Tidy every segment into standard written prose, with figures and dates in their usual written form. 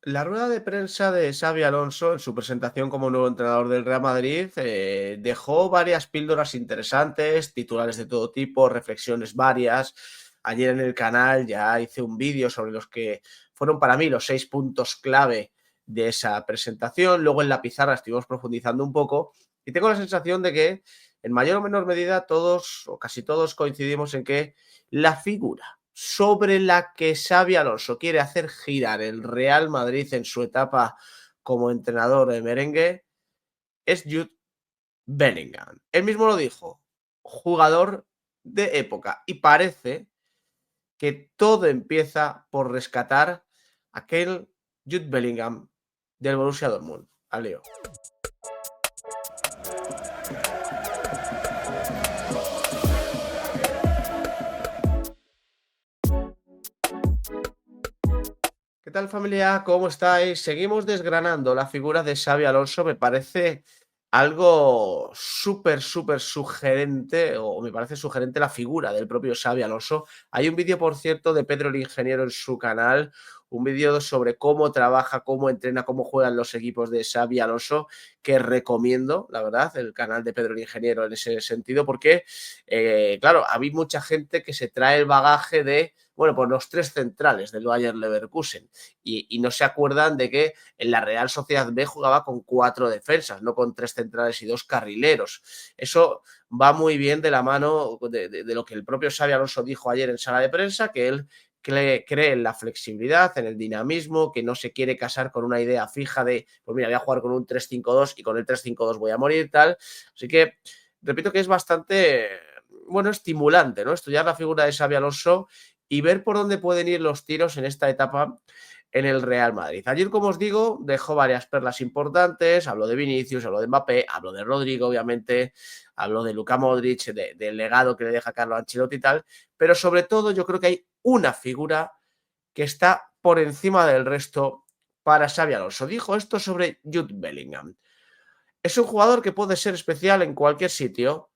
La rueda de prensa de Xabi Alonso en su presentación como nuevo entrenador del Real Madrid dejó varias píldoras interesantes, titulares de todo tipo, reflexiones varias. Ayer en el canal ya hice un vídeo sobre los que fueron para mí los 6 puntos clave de esa presentación. Luego en la pizarra estuvimos profundizando un poco y tengo la sensación de que en mayor o menor medida todos o casi todos coincidimos en que la figura sobre la que Xabi Alonso quiere hacer girar el Real Madrid en su etapa como entrenador de merengue es Jude Bellingham. Él mismo lo dijo, jugador de época. Y parece que todo empieza por rescatar aquel Jude Bellingham del Borussia Dortmund. Aleo. ¿Qué tal, familia? ¿Cómo estáis? Seguimos desgranando la figura de Xabi Alonso. Me parece algo súper, súper sugerente, o me parece sugerente la figura del propio Xabi Alonso. Hay un vídeo, por cierto, de Pedro el Ingeniero en su canal, un vídeo sobre cómo trabaja, cómo entrena, cómo juegan los equipos de Xabi Alonso, que recomiendo, la verdad, el canal de Pedro el Ingeniero en ese sentido, porque, claro, había mucha gente que se trae el bagaje de, bueno, pues los tres centrales del Bayer Leverkusen y no se acuerdan de que en la Real Sociedad B jugaba con 4 defensas, no con 3 centrales y 2 carrileros. Eso va muy bien de la mano de lo que el propio Xabi Alonso dijo ayer en sala de prensa, que él cree en la flexibilidad, en el dinamismo, que no se quiere casar con una idea fija de, pues mira, voy a jugar con un 3-5-2 y con el 3-5-2 voy a morir, tal. Así que repito que es bastante, bueno, estimulante, ¿no? Estudiar la figura de Xabi Alonso y ver por dónde pueden ir los tiros en esta etapa en el Real Madrid. Ayer, como os digo, dejó varias perlas importantes, habló de Vinicius, habló de Mbappé, habló de Rodrigo, obviamente, habló de Luka Modric, del legado que le deja Carlo Ancelotti y tal, pero sobre todo yo creo que hay una figura que está por encima del resto para Xabi Alonso. Dijo esto sobre Jude Bellingham. Es un jugador que puede ser especial en cualquier sitio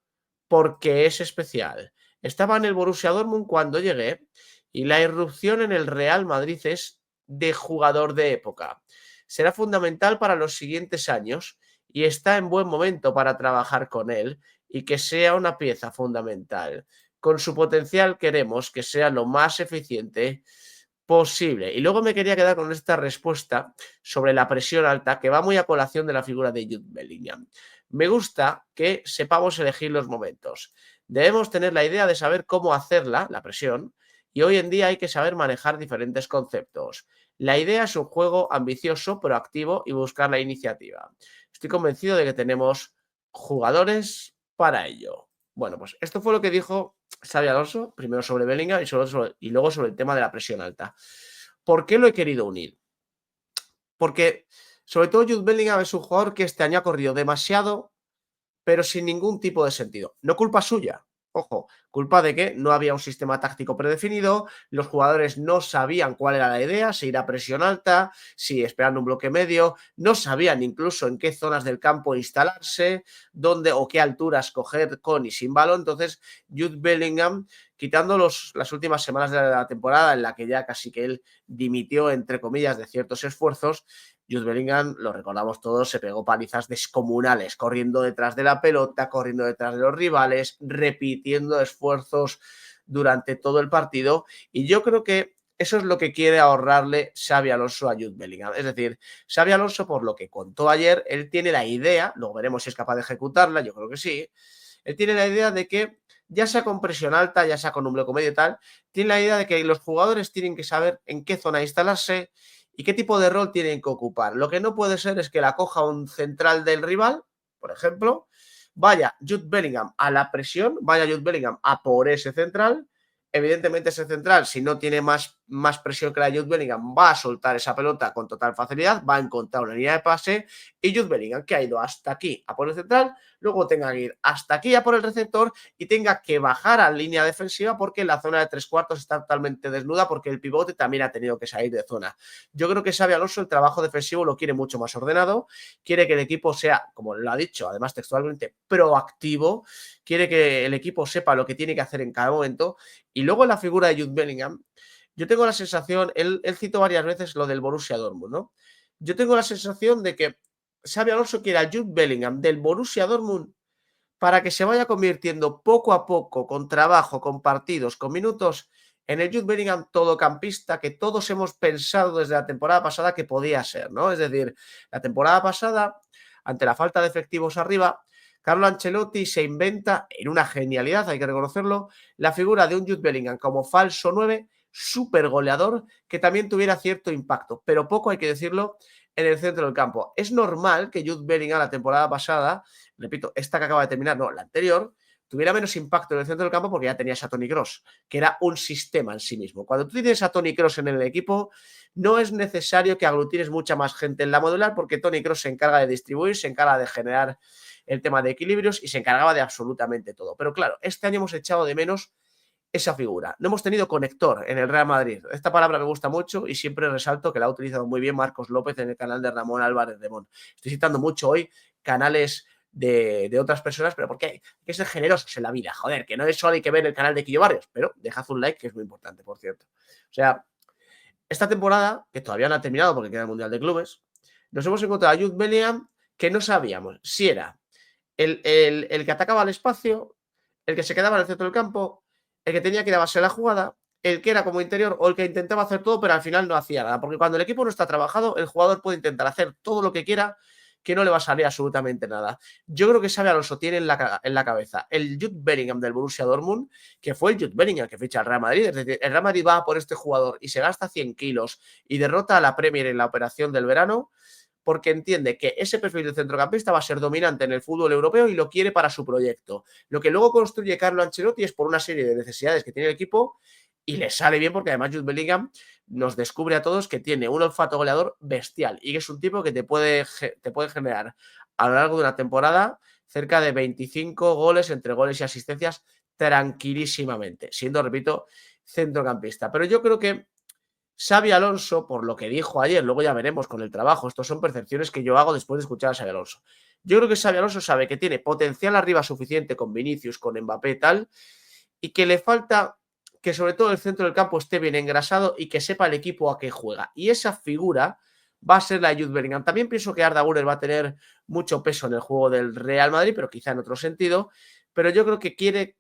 porque es especial. Estaba en el Borussia Dortmund cuando llegué y la irrupción en el Real Madrid es de jugador de época. Será fundamental para los siguientes años y está en buen momento para trabajar con él y que sea una pieza fundamental. Con su potencial queremos que sea lo más eficiente posible. Y luego me quería quedar con esta respuesta sobre la presión alta que va muy a colación de la figura de Jude Bellingham. Me gusta que sepamos elegir los momentos. Debemos tener la idea de saber cómo hacerla, la presión, y hoy en día hay que saber manejar diferentes conceptos. La idea es un juego ambicioso, proactivo y buscar la iniciativa. Estoy convencido de que tenemos jugadores para ello. Bueno, pues esto fue lo que dijo Xabi Alonso, primero sobre Bellingham y luego sobre el tema de la presión alta. ¿Por qué lo he querido unir? Porque sobre todo Jude Bellingham es un jugador que este año ha corrido demasiado, pero sin ningún tipo de sentido. No culpa suya, ojo, culpa de que no había un sistema táctico predefinido, los jugadores no sabían cuál era la idea, si ir a presión alta, si esperando un bloque medio, no sabían incluso en qué zonas del campo instalarse, dónde o qué alturas coger con y sin balón. Entonces, Jude Bellingham, quitando las últimas semanas de la temporada en la que ya casi que él dimitió, entre comillas, de ciertos esfuerzos, Jude Bellingham, lo recordamos todos, se pegó palizas descomunales, corriendo detrás de la pelota, corriendo detrás de los rivales, repitiendo esfuerzos durante todo el partido. Y yo creo que eso es lo que quiere ahorrarle Xabi Alonso a Jude Bellingham. Es decir, Xabi Alonso, por lo que contó ayer, él tiene la idea, luego veremos si es capaz de ejecutarla, yo creo que sí, él tiene la idea de que, ya sea con presión alta, ya sea con un bloque medio y tal, tiene la idea de que los jugadores tienen que saber en qué zona instalarse, ¿y qué tipo de rol tienen que ocupar? Lo que no puede ser es que la coja un central del rival, por ejemplo, vaya Jude Bellingham a la presión, vaya Jude Bellingham a por ese central. Evidentemente ese central, si no tiene más presión que la de Jude Bellingham, va a soltar esa pelota con total facilidad, va a encontrar una línea de pase y Jude Bellingham, que ha ido hasta aquí a por el central, luego tenga que ir hasta aquí a por el receptor y tenga que bajar a línea defensiva porque la zona de 3/4 está totalmente desnuda porque el pivote también ha tenido que salir de zona. Yo creo que Xabi Alonso el trabajo defensivo lo quiere mucho más ordenado, quiere que el equipo sea, como lo ha dicho, además textualmente, proactivo, quiere que el equipo sepa lo que tiene que hacer en cada momento y luego la figura de Jude Bellingham Yo tengo la sensación, él citó varias veces lo del Borussia Dortmund, ¿no? Yo tengo la sensación de que Xabi Alonso quiere a Jude Bellingham del Borussia Dortmund para que se vaya convirtiendo poco a poco, con trabajo, con partidos, con minutos, en el Jude Bellingham todocampista que todos hemos pensado desde la temporada pasada que podía ser, ¿no? Es decir, la temporada pasada, ante la falta de efectivos arriba, Carlo Ancelotti se inventa, en una genialidad, hay que reconocerlo, la figura de un Jude Bellingham como falso 9, súper goleador, que también tuviera cierto impacto, pero poco, hay que decirlo, en el centro del campo. Es normal que Jude Bellingham la temporada pasada, repito, esta que acaba de terminar, no, la anterior, tuviera menos impacto en el centro del campo porque ya tenías a Toni Kroos, que era un sistema en sí mismo. Cuando tú tienes a Toni Kroos en el equipo, no es necesario que aglutines mucha más gente en la modular porque Toni Kroos se encarga de distribuir, se encarga de generar el tema de equilibrios y se encargaba de absolutamente todo. Pero claro, este año hemos echado de menos esa figura. No hemos tenido conector en el Real Madrid. Esta palabra me gusta mucho y siempre resalto que la ha utilizado muy bien Marcos López en el canal de Ramón Álvarez de Mon. Estoy citando mucho hoy canales de otras personas, pero porque hay que ser generosos en la vida. Joder, que no es solo hay que ver el canal de Quillo Barrios, pero dejad un like, que es muy importante, por cierto. O sea, esta temporada, que todavía no ha terminado porque queda el Mundial de Clubes, nos hemos encontrado a Jude Bellingham que no sabíamos si era el que atacaba al espacio, el que se quedaba en el centro del campo, el que tenía que ir a base de la jugada, el que era como interior o el que intentaba hacer todo, pero al final no hacía nada. Porque cuando el equipo no está trabajado, el jugador puede intentar hacer todo lo que quiera, que no le va a salir absolutamente nada. Yo creo que Xabi Alonso tiene en la cabeza el Jude Bellingham del Borussia Dortmund, que fue el Jude Bellingham que ficha al Real Madrid. Es decir, el Real Madrid va por este jugador y se gasta 100 kilos y derrota a la Premier en la operación del verano porque entiende que ese perfil de centrocampista va a ser dominante en el fútbol europeo y lo quiere para su proyecto. Lo que luego construye Carlo Ancelotti es por una serie de necesidades que tiene el equipo y le sale bien porque además Jude Bellingham nos descubre a todos que tiene un olfato goleador bestial y que es un tipo que te puede generar a lo largo de una temporada cerca de 25 goles entre goles y asistencias tranquilísimamente, siendo, repito, centrocampista. Pero yo creo que Xabi Alonso, por lo que dijo ayer, luego ya veremos con el trabajo, estos son percepciones que yo hago después de escuchar a Xabi Alonso. Yo creo que Xabi Alonso sabe que tiene potencial arriba suficiente con Vinicius, con Mbappé y tal, y que le falta que sobre todo el centro del campo esté bien engrasado y que sepa el equipo a qué juega. Y esa figura va a ser la de Jude Bellingham. También pienso que Arda Güler va a tener mucho peso en el juego del Real Madrid, pero quizá en otro sentido. Pero yo creo que quiere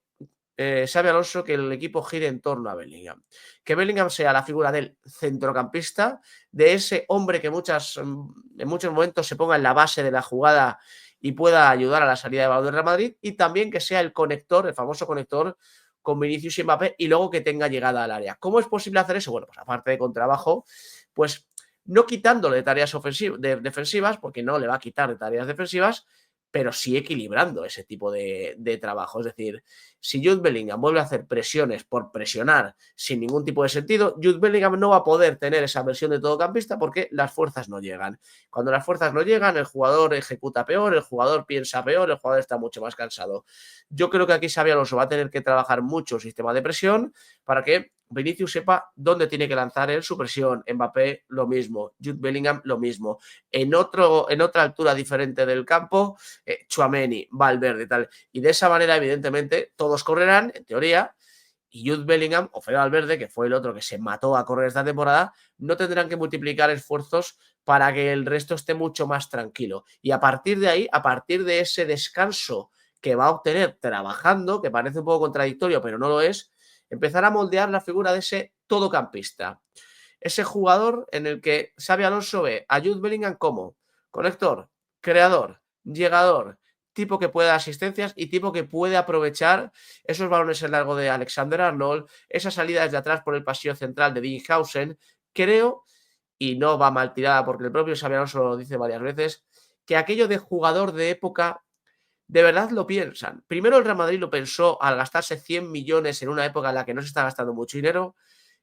Xabi Alonso que el equipo gire en torno a Bellingham. Que Bellingham sea la figura del centrocampista, de ese hombre que en muchos momentos se ponga en la base de la jugada y pueda ayudar a la salida de balón del Real Madrid, y también que sea el conector, el famoso conector con Vinicius y Mbappé, y luego que tenga llegada al área. ¿Cómo es posible hacer eso? Bueno, pues aparte de con trabajo, pues no quitándole tareas defensivas, porque no le va a quitar de tareas defensivas, pero sí equilibrando ese tipo de trabajo. Es decir, si Jude Bellingham vuelve a hacer presiones por presionar sin ningún tipo de sentido, Jude Bellingham no va a poder tener esa versión de todocampista porque las fuerzas no llegan. Cuando las fuerzas no llegan, el jugador ejecuta peor, el jugador piensa peor, el jugador está mucho más cansado. Yo creo que aquí Xabi Alonso va a tener que trabajar mucho el sistema de presión para que Vinicius sepa dónde tiene que lanzar él su presión. Mbappé lo mismo, Jude Bellingham lo mismo. En otra altura diferente del campo, Tchouaméni, Valverde y tal. Y de esa manera, evidentemente, todos correrán, en teoría, y Jude Bellingham o Fede Valverde, que fue el otro que se mató a correr esta temporada, no tendrán que multiplicar esfuerzos para que el resto esté mucho más tranquilo. Y a partir de ahí, a partir de ese descanso que va a obtener trabajando, que parece un poco contradictorio, pero no lo es, empezar a moldear la figura de ese todocampista. Ese jugador en el que Xabi Alonso ve a Jude Bellingham como conector, creador, llegador, tipo que puede dar asistencias y tipo que puede aprovechar esos balones en largo de Alexander Arnold, esa salida desde atrás por el pasillo central de Dinghausen. Creo, y no va mal tirada porque el propio Xabi Alonso lo dice varias veces, que aquello de jugador de época de verdad lo piensan. Primero el Real Madrid lo pensó al gastarse 100 millones en una época en la que no se está gastando mucho dinero.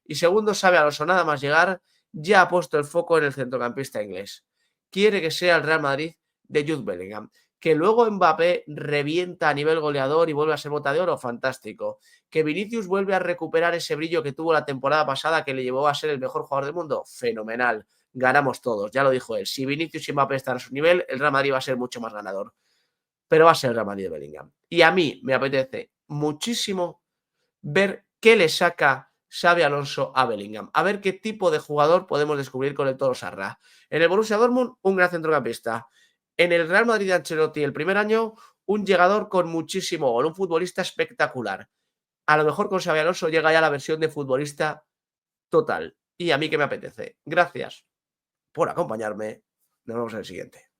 Y segundo, Xabi Alonso nada más llegar, ya ha puesto el foco en el centrocampista inglés. Quiere que sea el Real Madrid de Jude Bellingham. Que luego Mbappé revienta a nivel goleador y vuelve a ser bota de oro, fantástico. Que Vinicius vuelve a recuperar ese brillo que tuvo la temporada pasada que le llevó a ser el mejor jugador del mundo, fenomenal. Ganamos todos, ya lo dijo él. Si Vinicius y Mbappé están a su nivel, el Real Madrid va a ser mucho más ganador, pero va a ser el Real Madrid de Bellingham. Y a mí me apetece muchísimo ver qué le saca Xabi Alonso a Bellingham. A ver qué tipo de jugador podemos descubrir con el Toro Sarra. En el Borussia Dortmund, un gran centrocampista. En el Real Madrid de Ancelotti, el primer año, un llegador con muchísimo gol, un futbolista espectacular. A lo mejor con Xabi Alonso llega ya la versión de futbolista total. Y a mí que me apetece. Gracias por acompañarme. Nos vemos en el siguiente.